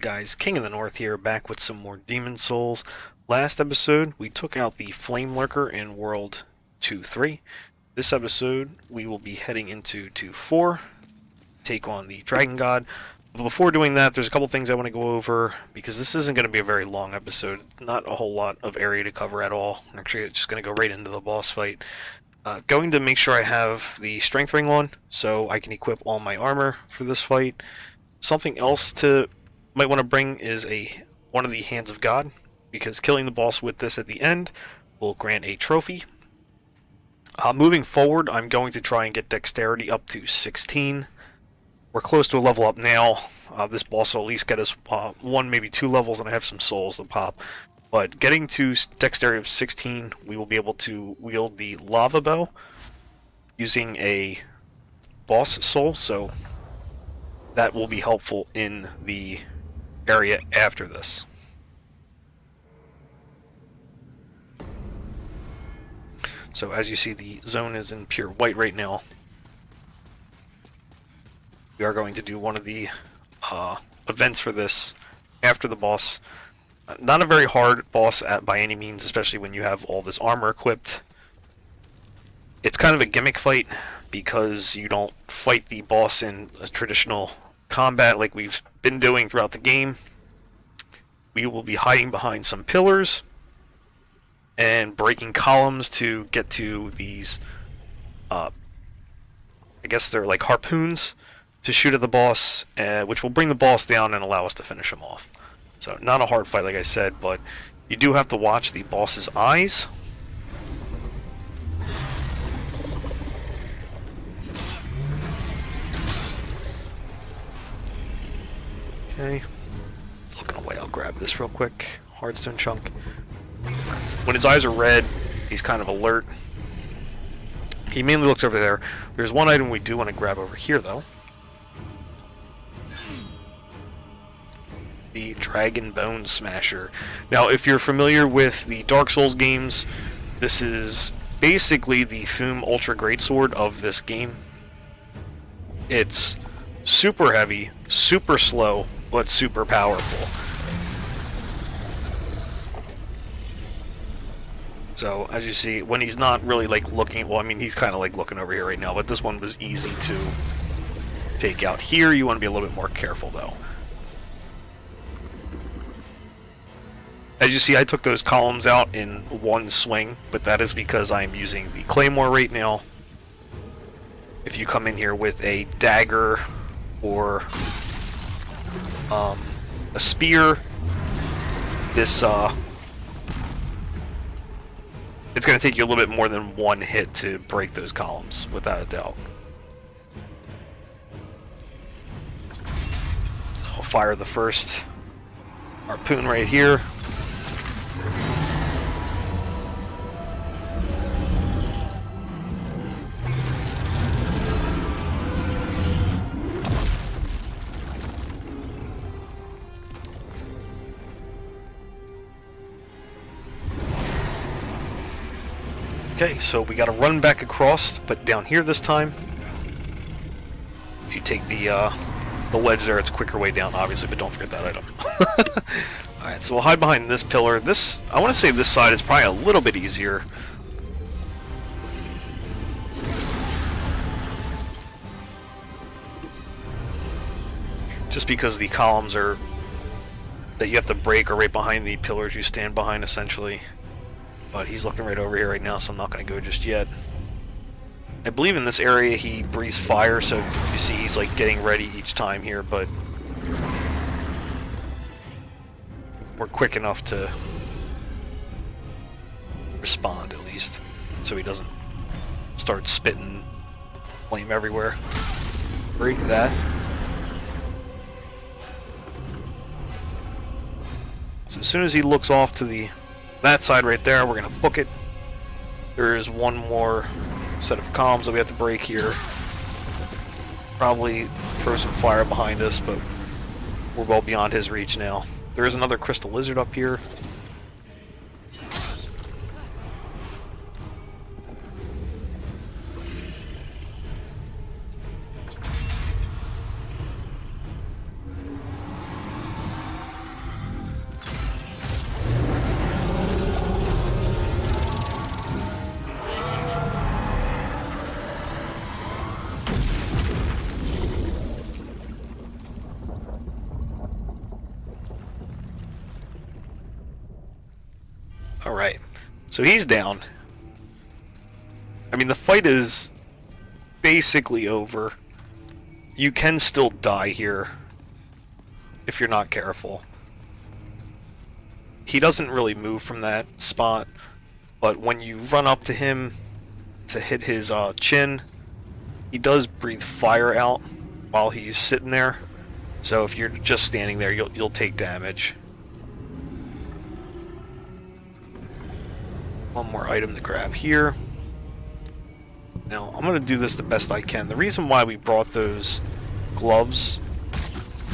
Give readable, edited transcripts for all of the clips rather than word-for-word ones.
guys, King of the North here, back with some more Demon Souls. Last episode, we took out the Flame Lurker in World 2-3. This episode, we will be heading into 2-4, take on the Dragon God. But before doing that, there's a couple things I want to go over, because this isn't going to be a very long episode. Not a whole lot of area to cover at all. Actually, it's just going to go right into the boss fight. Going to make sure I have the Strength Ring on, so I can equip all my armor for this fight. Something else to might want to bring is one of the Hands of God, because killing the boss with this at the end will grant a trophy. Moving forward, I'm going to try and get dexterity up to 16. We're close to a level up now. This boss will at least get us one, maybe two levels, and I have some souls to pop. But getting to dexterity of 16, we will be able to wield the lava bow using a boss soul, so that will be helpful in the area after this. So as you see, the zone is in pure white right now. We are going to do one of the events for this after the boss. Not a very hard boss by any means, especially when you have all this armor equipped. It's kind of a gimmick fight because you don't fight the boss in a traditional combat like we've been doing throughout the game. We will be hiding behind some pillars and breaking columns to get to these, I guess they're like harpoons, to shoot at the boss, which will bring the boss down and allow us to finish him off. So not a hard fight like I said, but you do have to watch the boss's eyes. Okay, it's looking away. I'll grab this real quick. Hardstone chunk. When his eyes are red, he's kind of alert. He mainly looks over there. There's one item we do want to grab over here, though. The Dragon Bone Smasher. Now, if you're familiar with the Dark Souls games, this is basically the Foom Ultra Greatsword of this game. It's super heavy, super slow, but super powerful. So, as you see, when he's not really like looking, well, I mean, he's kind of like looking over here right now, but this one was easy to take out. Here, you want to be a little bit more careful, though. As you see, I took those columns out in one swing, but that is because I'm using the Claymore right now. If you come in here with a dagger or a spear, this it's going to take you a little bit more than one hit to break those columns, without a doubt. So I'll fire the first harpoon right here. Okay, so we gotta run back across, but down here this time. You take the ledge there, it's a quicker way down, obviously, but don't forget that item. Alright, so we'll hide behind this pillar. This, I want to say this side is probably a little bit easier. Just because the columns are that you have to break are right behind the pillars you stand behind, essentially. But he's looking right over here right now, so I'm not going to go just yet. I believe in this area he breathes fire, so you see he's like getting ready each time here, but we're quick enough to respond, at least, so he doesn't start spitting flame everywhere. Break that. So as soon as he looks off to that side right there, we're going to book it. There is one more set of columns that we have to break here. Probably throw some fire behind us, but we're well beyond his reach now. There is another crystal lizard up here. Alright, so he's down. I mean, the fight is basically over. You can still die here if you're not careful. He doesn't really move from that spot, but when you run up to him to hit his chin, he does breathe fire out while he's sitting there. So if you're just standing there, you'll take damage. One more item to grab here. Now, I'm going to do this the best I can. The reason why we brought those gloves,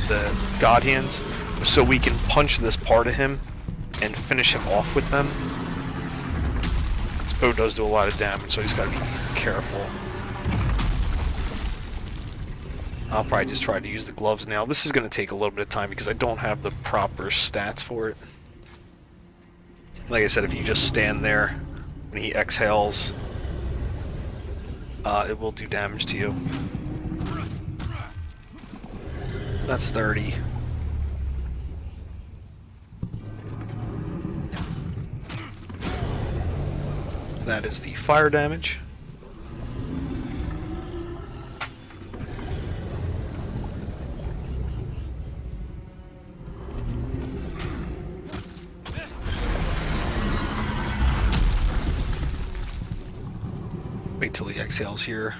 the God Hands, was so we can punch this part of him and finish him off with them. This bow does do a lot of damage, so he's got to be careful. I'll probably just try to use the gloves now. This is going to take a little bit of time because I don't have the proper stats for it. Like I said, if you just stand there when he exhales, it will do damage to you. That's 30. That is the fire damage. Wait till he exhales here.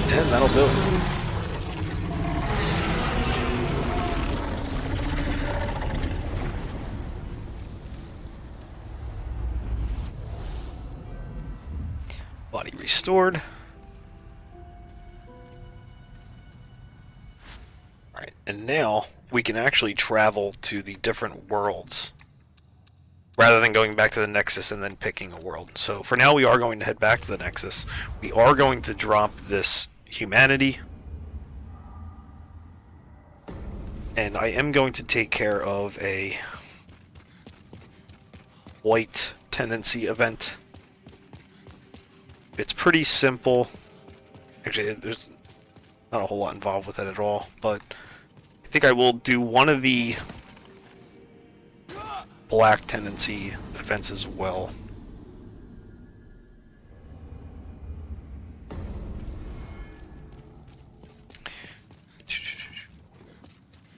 And that'll do it. Body restored. Alright, and now we can actually travel to the different worlds rather than going back to the Nexus and then picking a world. So for now we are going to head back to the Nexus. We are going to drop this humanity. And I am going to take care of a white tendency event. It's pretty simple. Actually, there's not a whole lot involved with it at all, but I think I will do one of the black tendency events as well.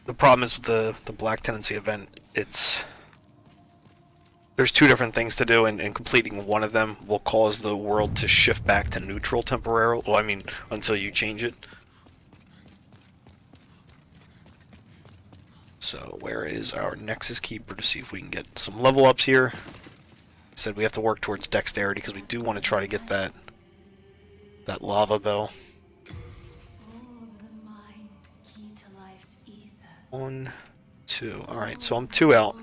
The problem is with the black tendency event, there's two different things to do, and completing one of them will cause the world to shift back to neutral temporarily. Well, I mean, until you change it. So, where is our Nexus Keeper to see if we can get some level ups here? Said we have to work towards dexterity because we do want to try to get that lava bell. 1, 2. Alright, so I'm 2 out.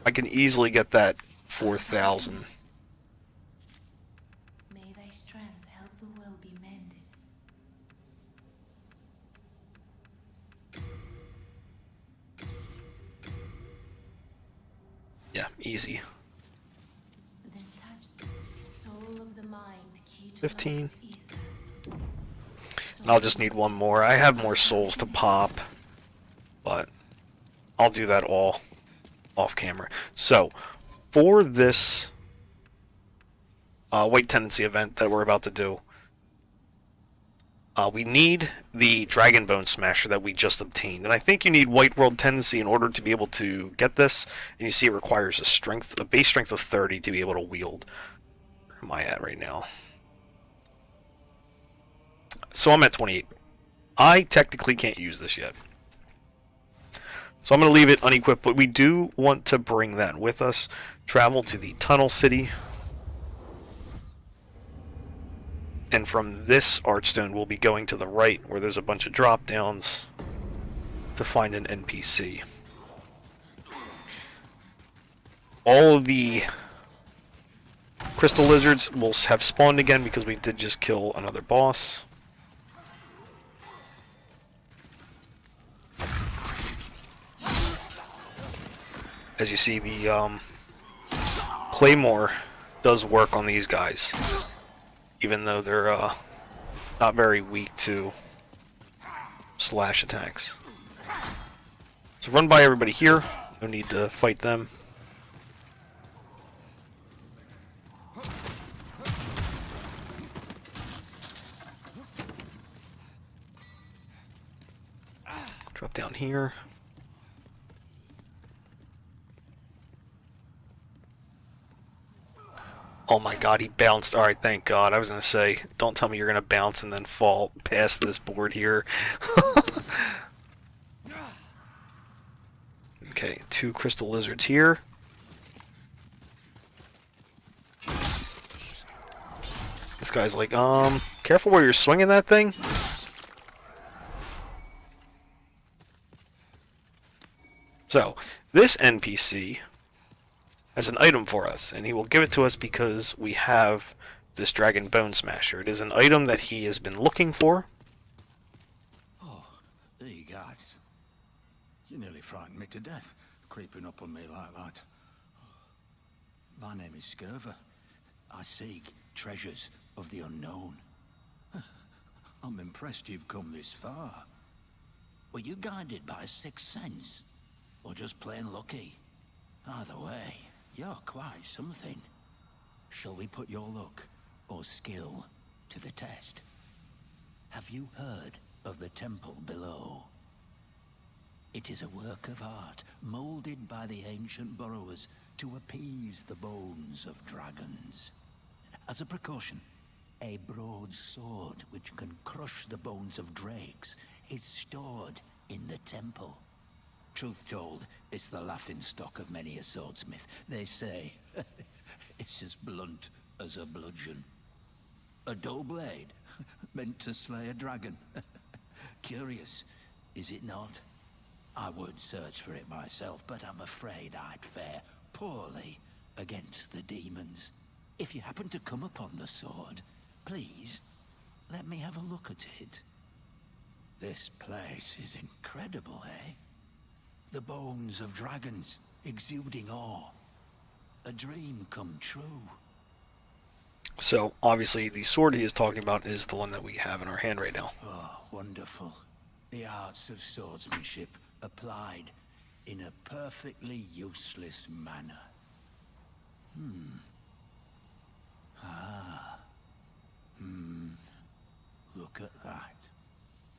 I can easily get that 4,000. May thy strength help the will be mended. Yeah, easy. Then touch soul of the mind, key to 15. life's ether. And I'll just need one more. I have more souls to pop, but I'll do that all off camera. So, for this white tendency event that we're about to do, we need the Dragon Bone Smasher that we just obtained. And I think you need White World Tendency in order to be able to get this. And you see it requires a base strength of 30 to be able to wield. Where am I at right now? So I'm at 28. I technically can't use this yet. So I'm going to leave it unequipped, but we do want to bring that with us. Travel to the Tunnel City. And from this Archstone, we'll be going to the right, where there's a bunch of drop-downs to find an NPC. All of the crystal lizards will have spawned again because we did just kill another boss. As you see, the Claymore does work on these guys, even though they're not very weak to slash attacks. So run by everybody here. No need to fight them. Drop down here. Oh my god, he bounced. Alright, thank god. I was going to say, don't tell me you're going to bounce and then fall past this board here. Okay, 2 crystal lizards here. This guy's like, careful where you're swinging that thing. So, this NPC has an item for us, and he will give it to us because we have this Dragon Bone Smasher. It is an item that he has been looking for. Oh, there you guys. You nearly frightened me to death, creeping up on me like that. My name is Scurver. I seek treasures of the unknown. I'm impressed you've come this far. Were you guided by a sixth sense? Or just plain lucky? Either way, you're quite something. Shall we put your luck or skill to the test? Have you heard of the temple below? It is a work of art molded by the ancient burrowers to appease the bones of dragons. As a precaution, a broad sword which can crush the bones of drakes is stored in the temple. Truth told, it's the laughingstock of many a swordsmith. They say it's as blunt as a bludgeon. A dull blade, meant to slay a dragon. Curious, is it not? I would search for it myself, but I'm afraid I'd fare poorly against the demons. If you happen to come upon the sword, please, let me have a look at it. This place is incredible, eh? The bones of dragons, exuding awe. A dream come true. So, obviously, the sword he is talking about is the one that we have in our hand right now. Oh, wonderful. The arts of swordsmanship applied in a perfectly useless manner. Look at that.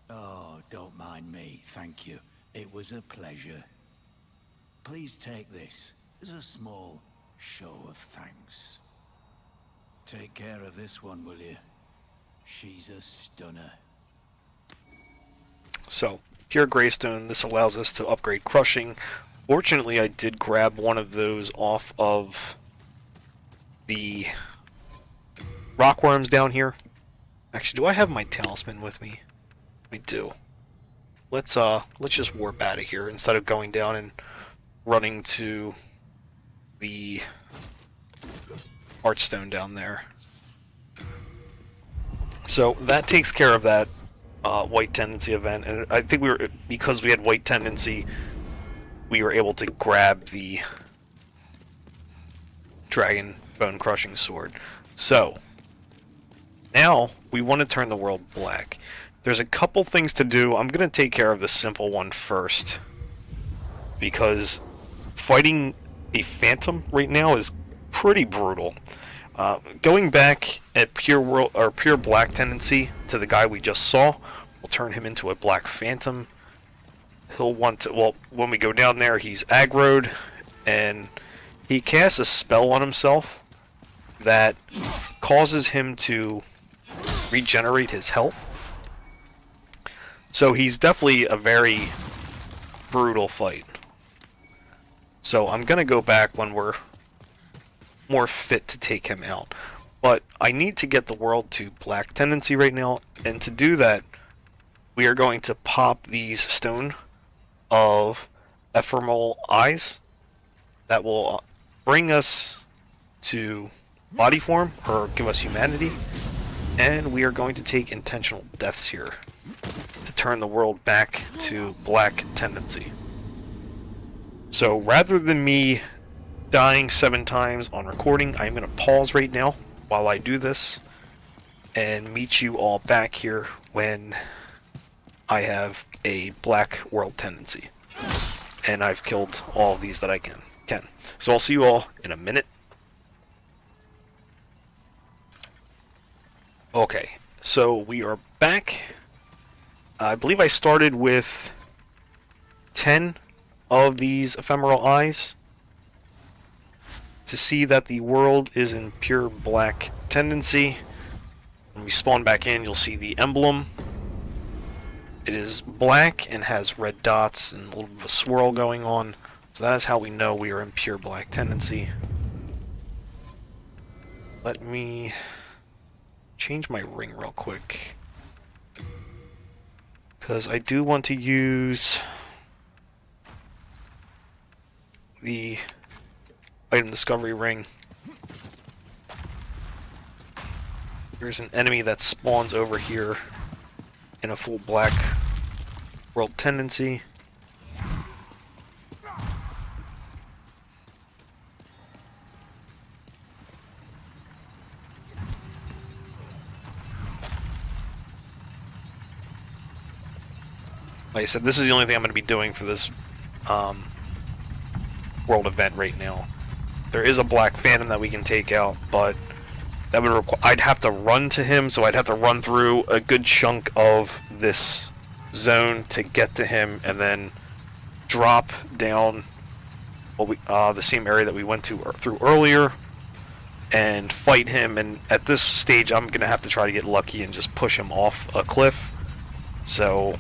Oh, don't mind me, thank you. It was a pleasure. Please take this as a small show of thanks. Take care of this one, will you? She's a stunner. So, pure Greystone, this allows us to upgrade Crushing. Fortunately, I did grab one of those off of the rockworms down here. Actually, do I have my talisman with me? I do. Let's just warp out of here instead of going down and running to the Archstone down there. So that takes care of that White Tendency event, and I think because we had White Tendency, we were able to grab the Dragon Bone Crushing Sword. So now we want to turn the world black. There's a couple things to do. I'm going to take care of the simple one first, because fighting a phantom right now is pretty brutal. Going back at pure black tendency to the guy we just saw, we'll turn him into a black phantom. He'll want to, well, when we go down there, he's aggroed, and he casts a spell on himself that causes him to regenerate his health. So he's definitely a very brutal fight. So I'm going to go back when we're more fit to take him out. But I need to get the world to black tendency right now, and to do that, we are going to pop these stone of ephemeral eyes that will bring us to body form, or give us humanity, and we are going to take intentional deaths here to turn the world back to black tendency. So rather than me dying 7 times on recording, I'm going to pause right now while I do this, and meet you all back here when I have a black world tendency. And I've killed all of these that I can. So I'll see you all in a minute. Okay, so we are back. I believe I started with 10 of these ephemeral eyes to see that the world is in pure black tendency. When we spawn back in, you'll see the emblem. It is black and has red dots and a little bit of a swirl going on. So that is how we know we are in pure black tendency. Let me change my ring real quick, because I do want to use the item discovery ring. There's an enemy that spawns over here in a full black world tendency. Like I said, this is the only thing I'm going to be doing for this world event right now. There is a black phantom that we can take out, but that would I'd have to run to him, so I'd have to run through a good chunk of this zone to get to him, and then drop down the same area that we went through earlier, and fight him. And at this stage, I'm gonna have to try to get lucky and just push him off a cliff. So,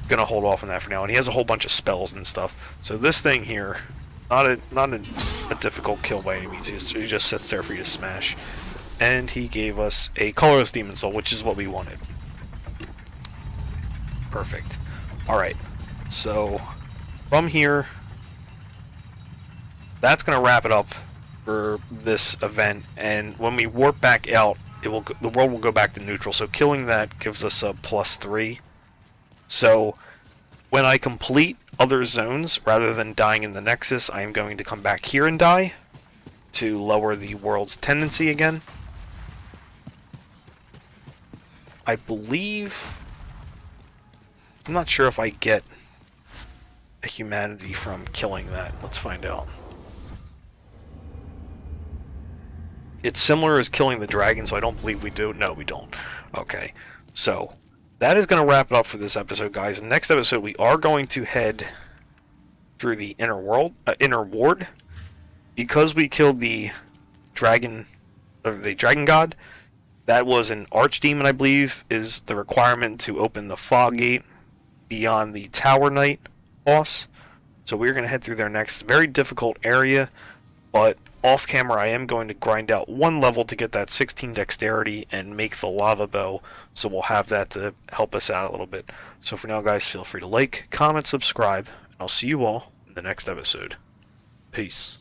gonna hold off on that for now. And he has a whole bunch of spells and stuff. So this thing here, not a difficult kill by any means. He just sits there for you to smash. And he gave us a colorless demon soul, which is what we wanted. Perfect. Alright, so from here, that's going to wrap it up for this event. And when we warp back out, the world will go back to neutral. So killing that gives us a +3. So when I complete other zones, rather than dying in the Nexus, I am going to come back here and die to lower the world's tendency again. I believe... I'm not sure if I get a humanity from killing that. Let's find out. It's similar as killing the dragon, so I don't believe we do. No, we don't. Okay. So, that is going to wrap it up for this episode, guys. Next episode, we are going to head through the inner ward. Because we killed the dragon god, that was an archdemon, I believe, is the requirement to open the fog gate beyond the Tower Knight boss. So we're going to head through there next. Very difficult area, but off camera I am going to grind out one level to get that 16 dexterity and make the lava bow. So we'll have that to help us out a little bit. So for now, guys, feel free to like, comment, subscribe, and I'll see you all in the next episode. Peace.